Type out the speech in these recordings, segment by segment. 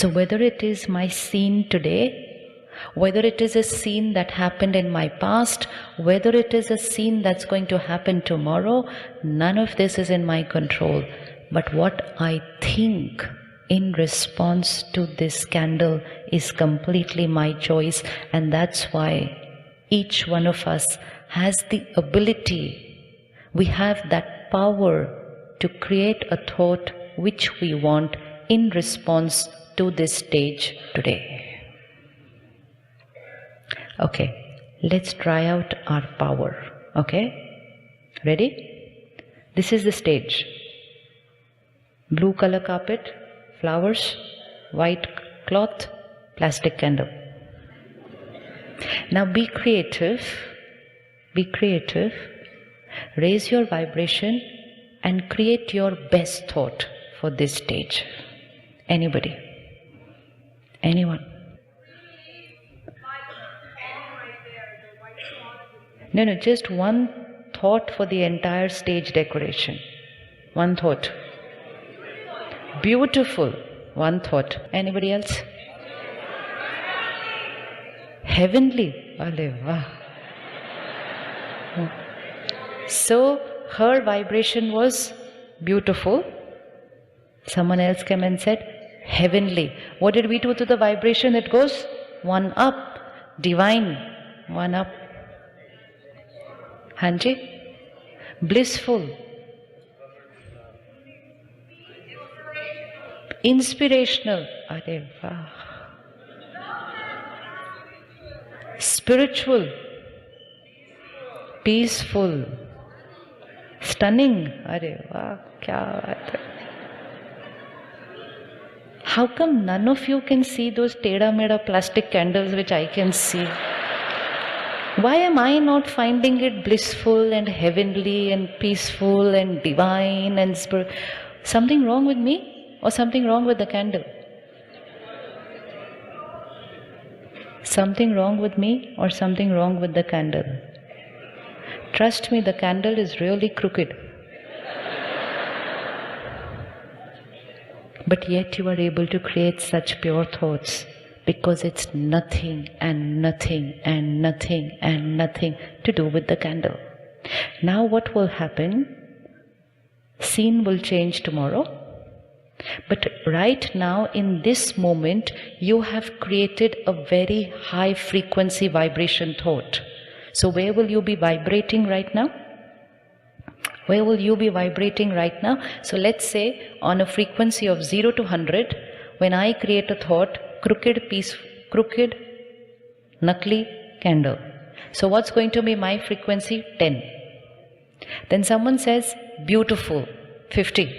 So whether it is my scene today, whether it is a scene that happened in my past, whether it is a scene that's going to happen tomorrow, none of this is in my control. But what I think in response to this candle is completely my choice, and that's why each one of us has the ability, we have that power to create a thought which we want in response to this stage today. Okay, let's try out our power. Okay, ready? This is the stage. Blue color carpet, flowers, white cloth, plastic candle. Now be creative, raise your vibration and create your best thought for this stage. Anybody? Anyone? No, just one thought for the entire stage decoration. One thought. Beautiful. One thought. Anybody else? Heavenly. So her vibration was beautiful. Someone else came and said heavenly. What did we do to the vibration? It goes one up. Divine. One up. Hanji? Blissful. Inspirational. Arey vah. Spiritual. Peaceful. Stunning. Arey vah, kya baat hai. How come none of you can see those teda-meda plastic candles which I can see? Why am I not finding it blissful and heavenly and peaceful and divine and spiritual? Something wrong with me or something wrong with the candle? Something wrong with me or something wrong with the candle? Trust me, the candle is really crooked. But yet you are able to create such pure thoughts. Because it's nothing and nothing and nothing and nothing to do with the candle. Now what will happen? Scene will change tomorrow. But right now, in this moment, you have created a very high frequency vibration thought. So where will you be vibrating right now? Where will you be vibrating right now? So let's say on a frequency of 0 to 100, when I create a thought, crooked nakli candle. So what's going to be my frequency? 10. Then someone says beautiful, 50.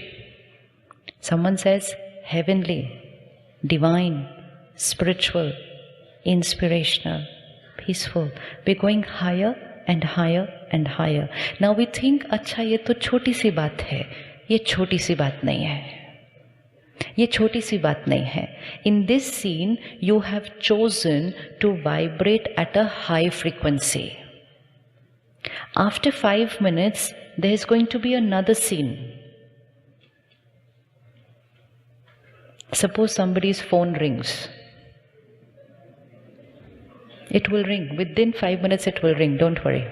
Someone says heavenly, divine, spiritual, inspirational, peaceful. We're going higher and higher and higher. Now we think, अच्छा ये तो छोटी सी बात है. ये छोटी सी बात नहीं है. ये छोटी सी बात नहीं है. In this scene, you have chosen to vibrate at a high frequency. After 5 minutes, there is going to be another scene. Suppose somebody's phone rings. It will ring. Within 5 minutes, it will ring. Don't worry.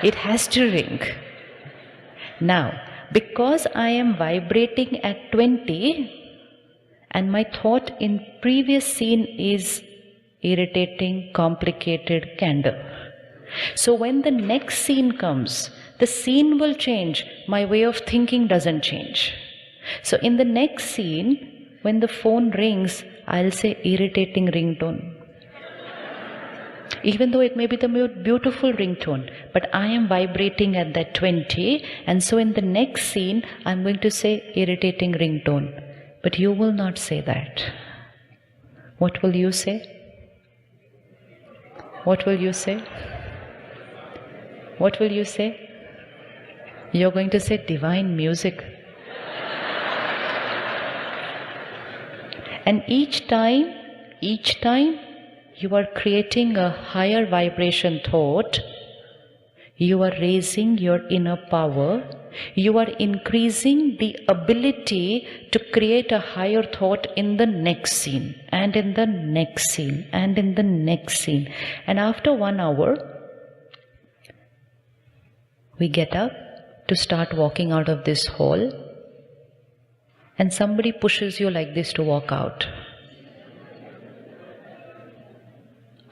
It has to ring. Now, because I am vibrating at 20 and my thought in previous scene is irritating, complicated candle. So when the next scene comes, the scene will change. My way of thinking doesn't change. So in the next scene, when the phone rings, I'll say irritating ringtone. Even though it may be the most beautiful ringtone, but I am vibrating at that 20, and so in the next scene, I'm going to say irritating ringtone. But you will not say that. What will you say? What will you say? What will you say? You're going to say divine music. And each time, you are creating a higher vibration thought. You are raising your inner power You are increasing the ability to create a higher thought in the next scene, and in the next scene, and in the next scene. And after 1 hour, we get up to start walking out of this hall, and somebody pushes you like this to walk out.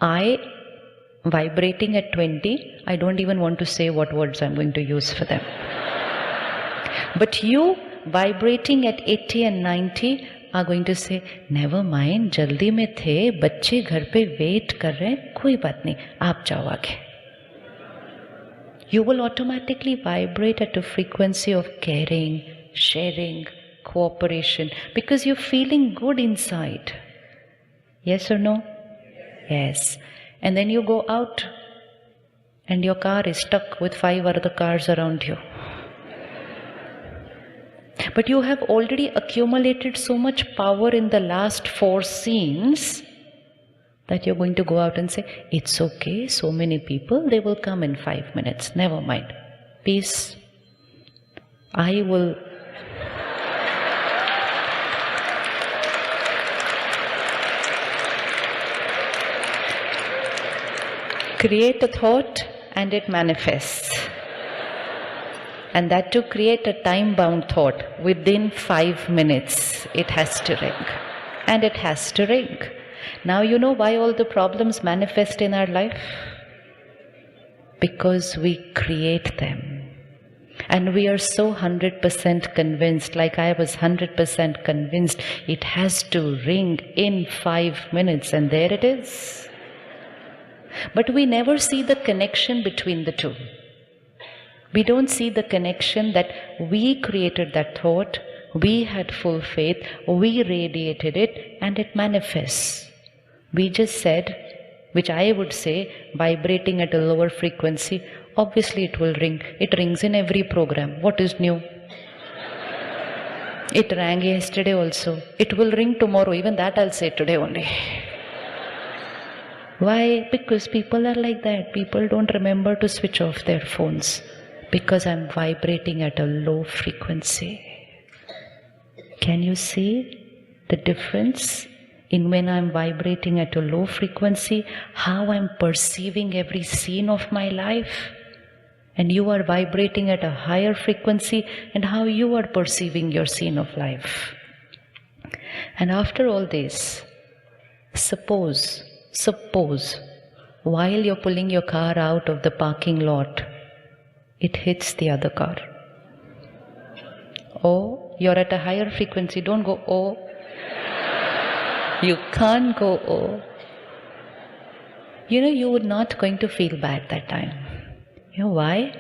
I, vibrating at 20, I don't even want to say what words I'm going to use for them. But you, vibrating at 80 and 90, are going to say, never mind, jaldi mein the, bacche ghar pe wait kar rahe hain, koi baat nahi, aap jao aage. You will automatically vibrate at a frequency of caring, sharing, cooperation, because you're feeling good inside. Yes or no? Yes. And then you go out and your car is stuck with 5 other cars around you. But you have already accumulated so much power in the last 4 scenes that you're going to go out and say, it's okay, so many people, they will come in 5 minutes. Never mind. Peace. I will create a thought and it manifests. And that to create a time-bound thought, within 5 minutes, it has to ring. And it has to ring. Now you know why all the problems manifest in our life? Because we create them. And we are so 100% convinced, like I was 100% convinced, it has to ring in 5 minutes, and there it is. But we never see the connection between the two. We don't see the connection that we created that thought, we had full faith, we radiated it, and it manifests. We just said, which I would say, vibrating at a lower frequency, obviously it will ring. It rings in every program. What is new? It rang yesterday also. It will ring tomorrow. Even that I'll say today only. Why? Because people are like that. People don't remember to switch off their phones. Because I'm vibrating at a low frequency. Can you see the difference in when I'm vibrating at a low frequency, how I'm perceiving every scene of my life? And you are vibrating at a higher frequency, and how you are perceiving your scene of life. And after all this, suppose, while you're pulling your car out of the parking lot, it hits the other car. Oh, you're at a higher frequency. Don't go, oh. You can't go, oh. You were not going to feel bad that time. You know why?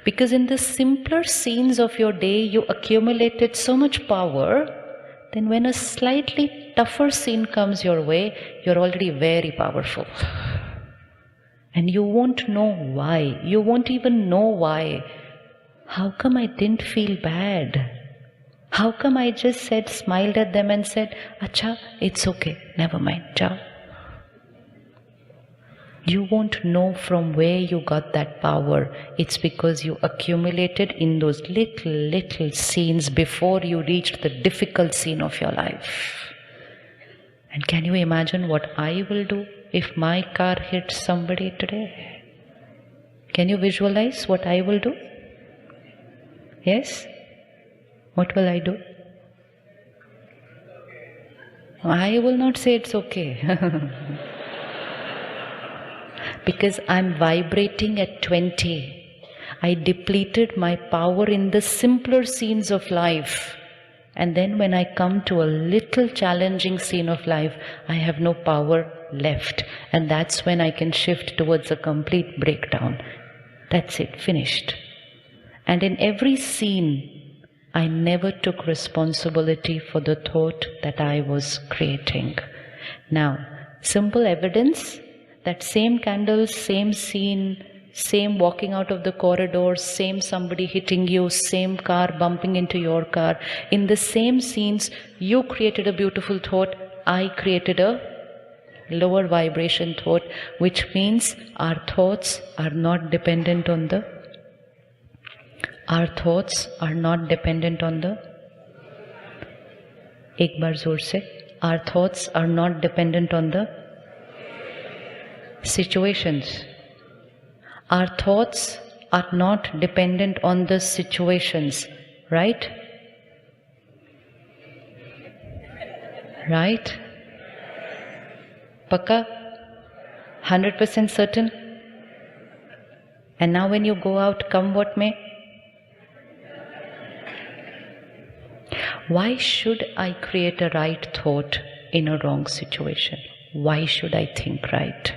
Because in the simpler scenes of your day, you accumulated so much power, then when a slightly tougher scene comes your way, you're already very powerful. And you won't know why. You won't even know why. How come I didn't feel bad? How come I just smiled at them and said, Acha, it's okay, never mind, ciao. You won't know from where you got that power. It's because you accumulated in those little scenes before you reached the difficult scene of your life. And can you imagine what I will do if my car hits somebody today? Can you visualize what I will do? Yes? What will I do? I will not say it's okay. Because I'm vibrating at 20. I depleted my power in the simpler scenes of life. And then when I come to a little challenging scene of life, I have no power left. And that's when I can shift towards a complete breakdown. That's it, finished. And in every scene, I never took responsibility for the thought that I was creating. Now, simple evidence that same candles, same scene, same walking out of the corridor, same somebody hitting you, same car bumping into your car. In the same scenes, you created a beautiful thought, I created a lower vibration thought, which means our thoughts are not dependent on the Our thoughts are not dependent on the, एक बार जोर से, our thoughts are not dependent on the situations. Our thoughts are not dependent on the situations, right? Right? Pakka? 100% certain? And now when you go out, come what may? Why should I create a right thought in a wrong situation? Why should I think right?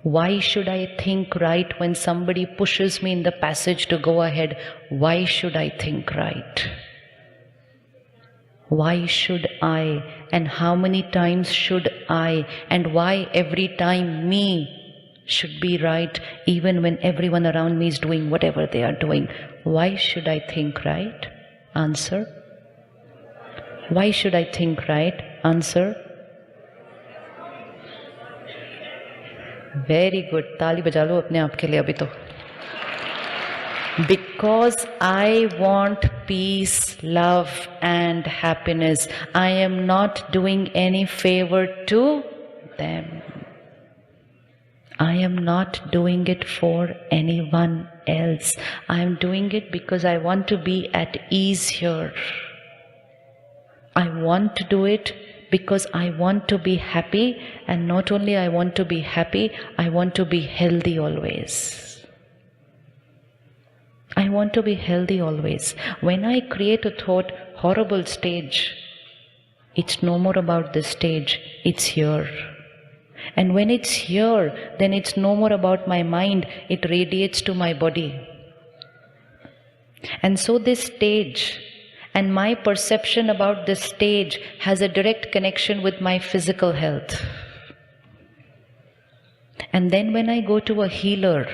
Why should I think right when somebody pushes me in the passage to go ahead? Why should I think right? Why should I? And how many times should I? And why every time me should be right even when everyone around me is doing whatever they are doing? Why should I think right? Answer. Why should I think right? Answer. Very good. ताली बजा लो अपने आप के लिए अभी तो. Because I want peace, love and happiness. I am not doing any favor to them. I am not doing it for anyone else. I am doing it because I want to be at ease here. I want to do it because I want to be happy, and not only I want to be happy, I want to be healthy always. I want to be healthy always. When I create a thought, horrible stage, it's no more about the stage, it's here. And when it's here, then it's no more about my mind, it radiates to my body. And so this stage and my perception about this stage has a direct connection with my physical health. And then when I go to a healer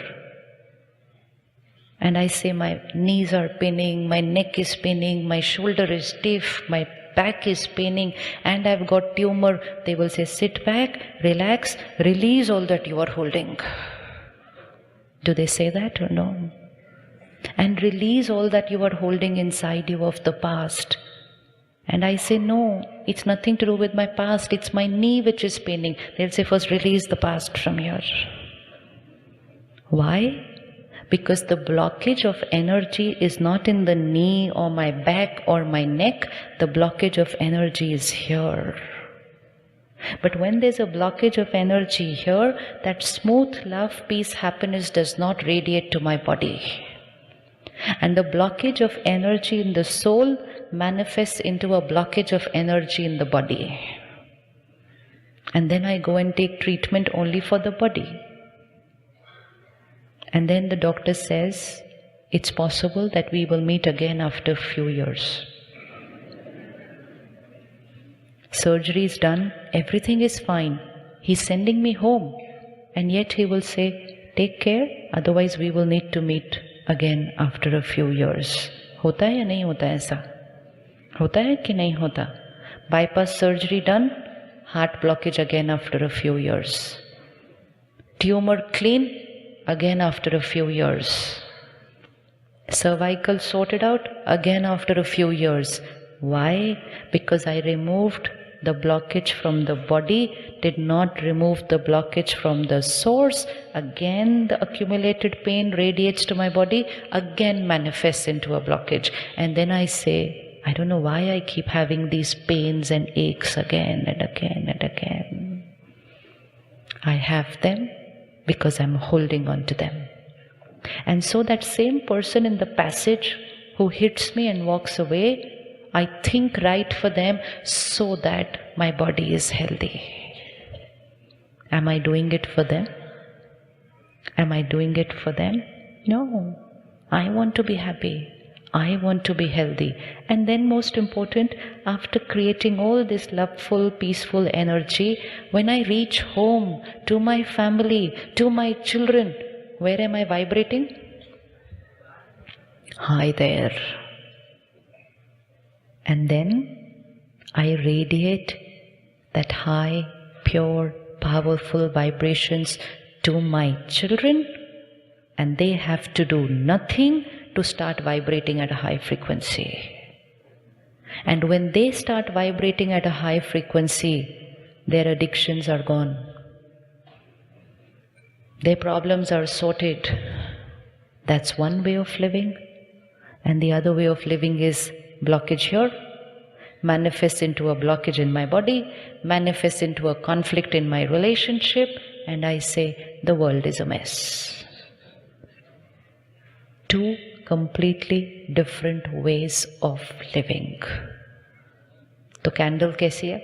and I say my knees are paining, my neck is paining, my shoulder is stiff, my back is paining and I've got tumor, they will say sit back, relax, release all that you are holding. Do they say that or no? And release all that you are holding inside you of the past. And I say, no, it's nothing to do with my past, it's my knee which is paining. They'll say, first release the past from here. Why? Because the blockage of energy is not in the knee or my back or my neck, the blockage of energy is here. But when there's a blockage of energy here, that smooth love, peace, happiness does not radiate to my body. And the blockage of energy in the soul manifests into a blockage of energy in the body. And then I go and take treatment only for the body. And then the doctor says, it's possible that we will meet again after a few years. Surgery is done, everything is fine. He's sending me home. And yet he will say, take care, otherwise we will need to meet again after a few years. होता है या नहीं होता ऐसा? होता है कि नहीं होता? Bypass surgery done, heart blockage again after a few years. Tumor clean, again after a few years. Cervical sorted out, again after a few years. Why? Because I removed the blockage from the body, did not remove the blockage from the source. Again the accumulated pain radiates to my body, again manifests into a blockage. And then I say, I don't know why I keep having these pains and aches again and again and again. I have them because I'm holding on to them. And so that same person in the passage who hits me and walks away, I think right for them so that my body is healthy. Am I doing it for them? Am I doing it for them? No. I want to be happy. I want to be healthy. And then most important, after creating all this loveful, peaceful energy, when I reach home, to my family, to my children, where am I vibrating? Hi there. And then I radiate that high, pure, powerful vibrations to my children, and they have to do nothing to start vibrating at a high frequency. And when they start vibrating at a high frequency, their addictions are gone. Their problems are sorted. That's one way of living. And the other way of living is blockage here, manifests into a blockage in my body, manifests into a conflict in my relationship, and I say, the world is a mess. Two completely different ways of living. तो candle कैसी है?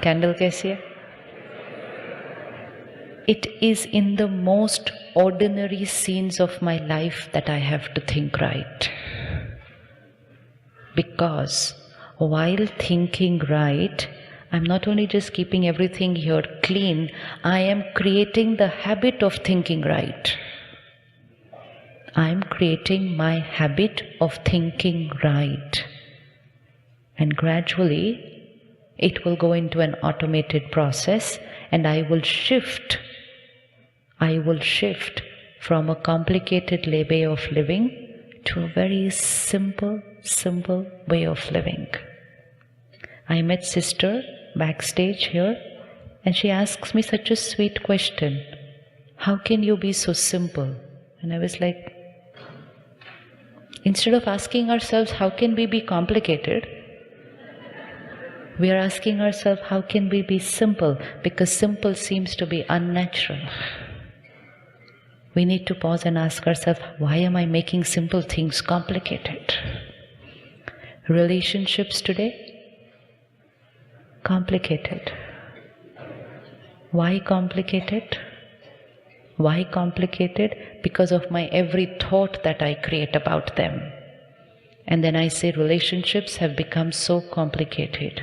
Candle कैसी है? It is in the most ordinary scenes of my life that I have to think right. Because while thinking right, I'm not only just keeping everything here clean, I am creating the habit of thinking right. I am creating my habit of thinking right. And gradually, it will go into an automated process, and I will shift from a complicated way of living to a very simple way of living. I met sister backstage here, and she asks me such a sweet question. How can you be so simple? And I was like, instead of asking ourselves, how can we be complicated? We are asking ourselves, how can we be simple? Because simple seems to be unnatural. We need to pause and ask ourselves, why am I making simple things complicated? Relationships today? Complicated. Why complicated? Why complicated? Because of my every thought that I create about them. And then I say relationships have become so complicated.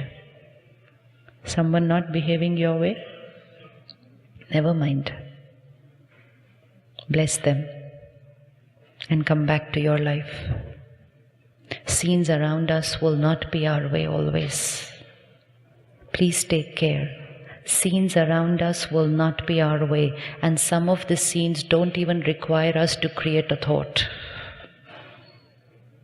Someone not behaving your way? Never mind. Bless them and come back to your life. Scenes around us will not be our way always. Please take care. Scenes around us will not be our way, and some of the scenes don't even require us to create a thought.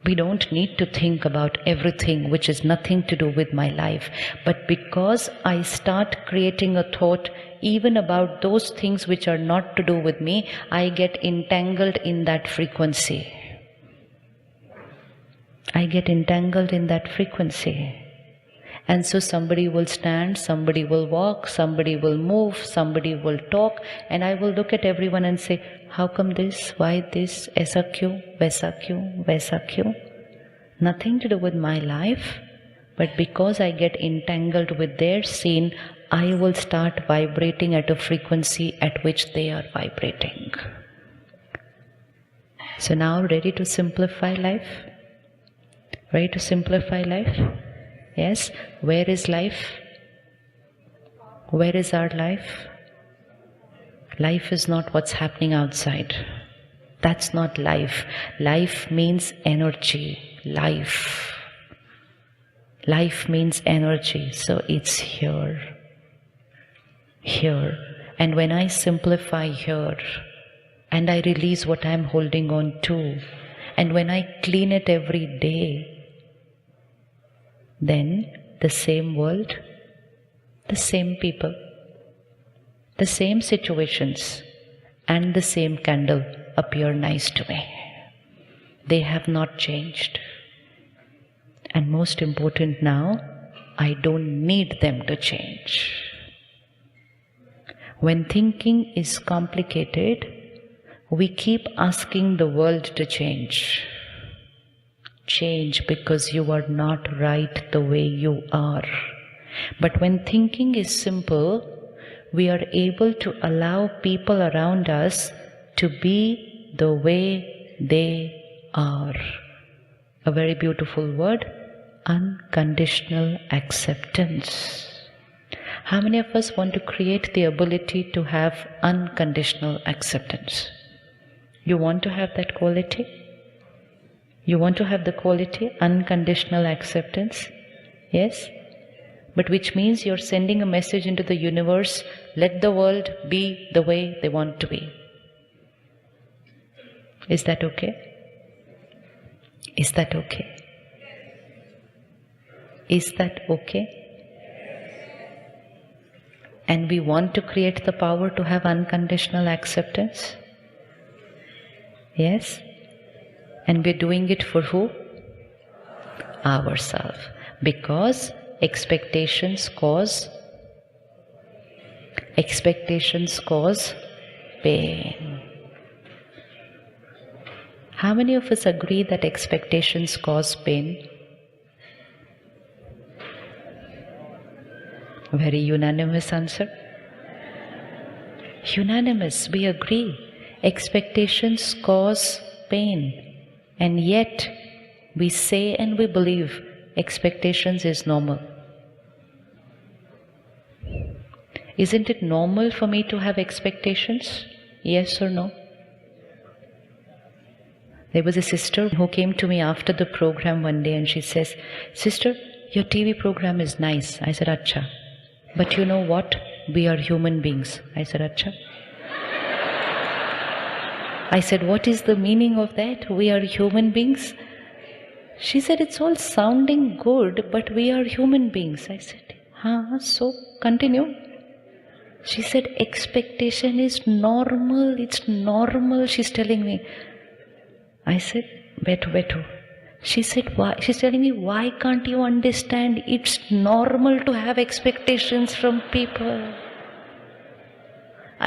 We don't need to think about everything which is nothing to do with my life. But because I start creating a thought even about those things which are not to do with me, I get entangled in that frequency. I get entangled in that frequency. And so somebody will stand, somebody will walk, somebody will move, somebody will talk, and I will look at everyone and say, how come this? Why this? Aisa kyun? Vaisa kyun? Vaisa kyun? Nothing to do with my life, but because I get entangled with their scene, I will start vibrating at a frequency at which they are vibrating. So now, ready to simplify life? Ready to simplify life? Yes. Where is life? Where is our life? Life is not what's happening outside. That's not life. Life means energy. Life. Life means energy. So it's here. Here. And when I simplify here, and I release what I'm holding on to, and when I clean it every day, then the same world, the same people, the same situations, and the same candle appear nice to me. They have not changed. And most important now, I don't need them to change. When thinking is complicated, we keep asking the world to change. Change because you are not right the way you are. But when thinking is simple, we are able to allow people around us to be the way they are. A very beautiful word, unconditional acceptance. How many of us want to create the ability to have unconditional acceptance? You want to have that quality? You want to have the quality, unconditional acceptance? Yes? But which means you're sending a message into the universe, let the world be the way they want to be. Is that okay? Is that okay? Is that okay? And we want to create the power to have unconditional acceptance? Yes? And we're doing it for who? Ourselves. Because expectations cause pain. How many of us agree that expectations cause pain? Very unanimous answer. Unanimous, we agree. Expectations cause pain. And yet, we say and we believe expectations is normal. Isn't it normal for me to have expectations? Yes or no? There was a sister who came to me after the program one day and she says, "Sister, your TV program is nice." I said, "Acha. But you know what? We are human beings." I said, "Acha." I said, "What is the meaning of that? We are human beings?" She said, "It's all sounding good, but we are human beings." I said, so continue. She said, "Expectation is normal, it's normal," she's telling me. I said, Betu. She said, "Why?" She's telling me, "Why can't you understand? It's normal to have expectations from people."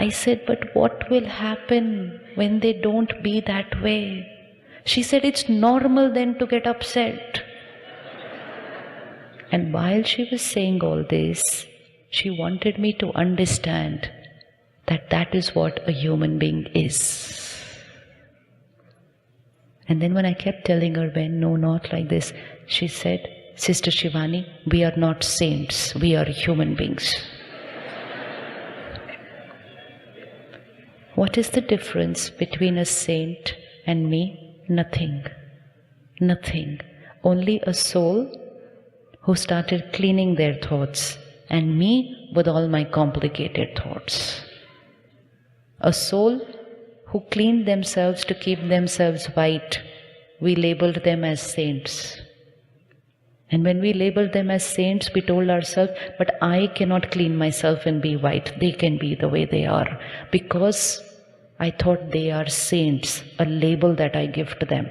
I said, "But what will happen when they don't be that way?" She said, "It's normal then to get upset." And while she was saying all this, she wanted me to understand that that is what a human being is. And then when I kept telling her, "Ben, no, not like this," she said, "Sister Shivani, we are not saints, we are human beings." What is the difference between a saint and me? Nothing. Nothing. Only a soul who started cleaning their thoughts, and me with all my complicated thoughts. A soul who cleaned themselves to keep themselves white, we labeled them as saints. And when we labeled them as saints, we told ourselves, "But I cannot clean myself and be white. They can be the way they are." Because I thought they are saints, a label that I give to them.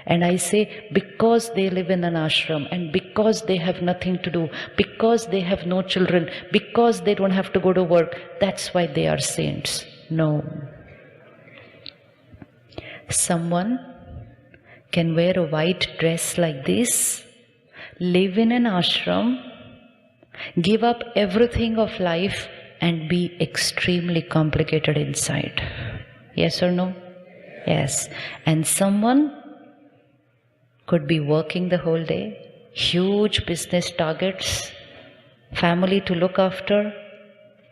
And I say, because they live in an ashram, and because they have nothing to do, because they have no children, because they don't have to go to work, that's why they are saints. No. Someone can wear a white dress like this, live in an ashram, give up everything of life, and be extremely complicated inside. Yes or no? Yes. And someone could be working the whole day, huge business targets, family to look after,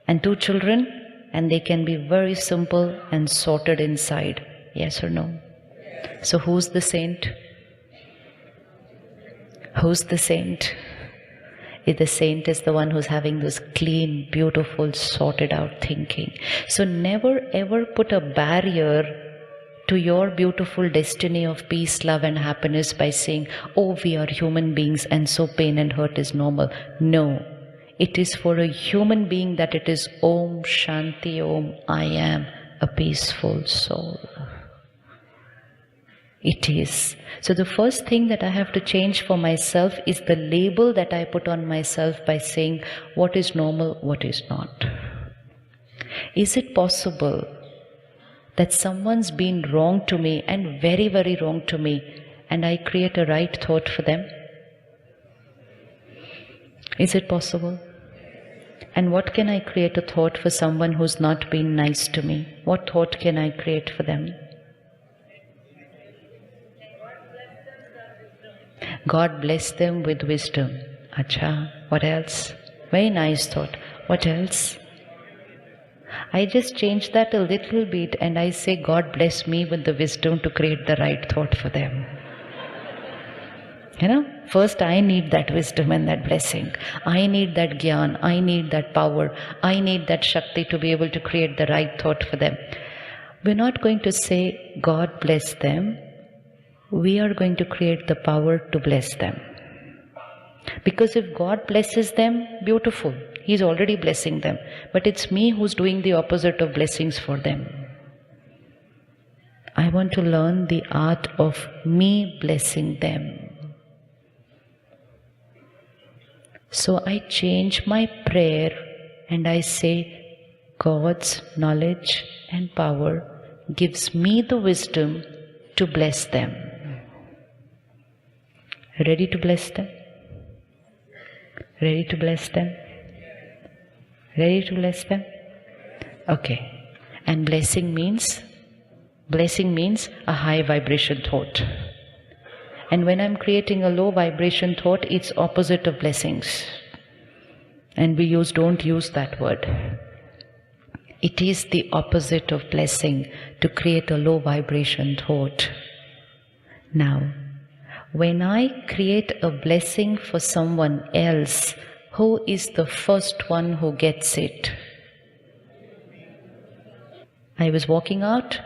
and 2 children, and they can be very simple and sorted inside. Yes or no? So who's the saint? Who's the saint? If the saint is the one who's having this clean, beautiful, sorted out thinking. So never ever put a barrier to your beautiful destiny of peace, love and happiness by saying, "Oh, we are human beings and so pain and hurt is normal." No. It is for a human being that it is Om Shanti Om, I am a peaceful soul. It is. So the first thing that I have to change for myself is the label that I put on myself by saying what is normal, what is not. Is it possible that someone's been wrong to me and very, very wrong to me, and I create a right thought for them? Is it possible? And what can I create a thought for someone who's not been nice to me? What thought can I create for them? God bless them with wisdom. Acha, what else? Very nice thought. What else? I just change that a little bit and I say, God bless me with the wisdom to create the right thought for them. First I need that wisdom and that blessing. I need that gyan. I need that power. I need that shakti to be able to create the right thought for them. We're not going to say, God bless them. We are going to create the power to bless them. Because if God blesses them, beautiful. He's already blessing them. But it's me who's doing the opposite of blessings for them. I want to learn the art of me blessing them. So I change my prayer and I say, God's knowledge and power gives me the wisdom to bless them. Ready to bless them? Ready to bless them? Ready to bless them? Okay. And blessing means a high vibration thought. And when I'm creating a low vibration thought, it's opposite of blessings. And we don't use that word. It is the opposite of blessing to create a low vibration thought. Now, when I create a blessing for someone else, who is the first one who gets it? I was walking out,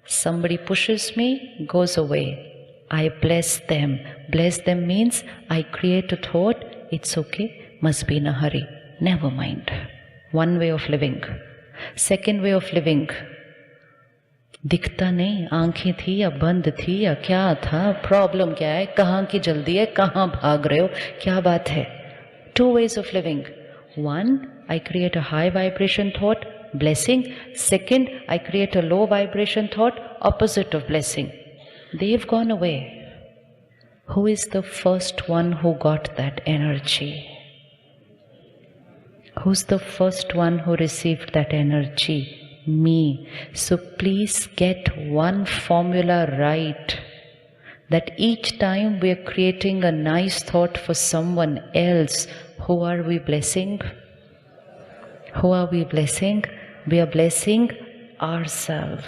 somebody pushes me, goes away. I bless them. Bless them means I create a thought, it's okay, must be in a hurry. Never mind. One way of living. Second way of living. दिखता नहीं, आंखें थी या बंद थी या क्या था, प्रॉब्लम क्या है, कहाँ की जल्दी है, कहाँ भाग रहे हो, क्या बात है. Two ways of living. One, I create a high vibration thought, blessing. Second, I create a low vibration thought, opposite of blessing. They've gone away. Who is the first one who got that energy? Who's the first one who received that energy? Me. So please get one formula right, that each time we are creating a nice thought for someone else, who are we blessing? Who are we blessing? We are blessing ourselves.